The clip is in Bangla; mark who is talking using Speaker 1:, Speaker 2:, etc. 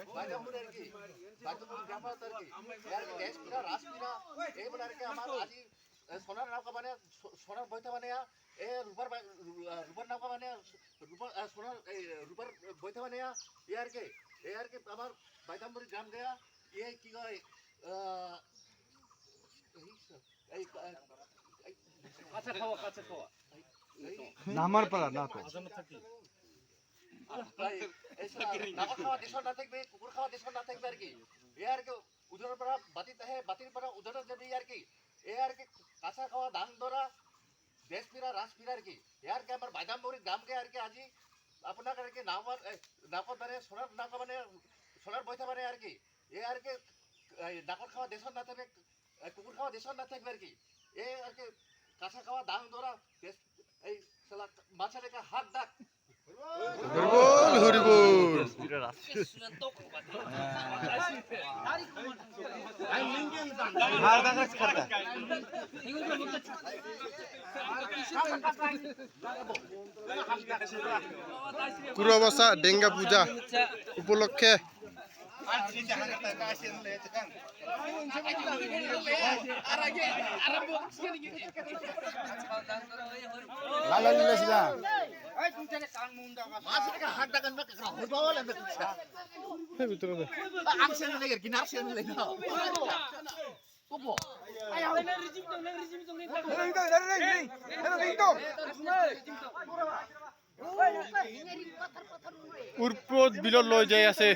Speaker 1: বাইজামপুর আর কি বাইজামপুর গ্রাম আর কি यार देश पूरा राष्ट्र पूरा ए बना के हमारा आज सोनार नाव का बने सोनार बोईता बने ए रुपर नाव का बने रुपर सोनार रुपर बोईता बने यार के हमार বাইজামপুর গ্রাম गया ये की गए কাঁচা খাওয়া
Speaker 2: নামার পারা না তো
Speaker 1: নাগর খাওয়া দেশন না থাকবে কুকুর খাওয়া দেশন না থাকবে আর কি এ আর কি উদরের পাড়া বাতির পাড়া উদরে যাবে আর কি এ আর কি কাঁচা খাওয়া ধান ধরা দেশ ফিরা রাস ফিরা আর কি এ আর কি আমার বাইজামপুর গ্রামকে আর কি আজি আপনার আর কি নাকর মানে সোনার বইতে মানে আর কি এ আর কি নাকর খাওয়া দেশন না থাকবে কুকুর খাওয়া দেশন না থাকবে আর কি এ আর কি কাঁচা খাওয়া ধান ধরা এই মাছের একটা হাত ডাক
Speaker 2: হরিবল কুরবাসা ডেঙ্গা পূজা উপলক্ষে উৎপদ বিলত লৈ যাই আছে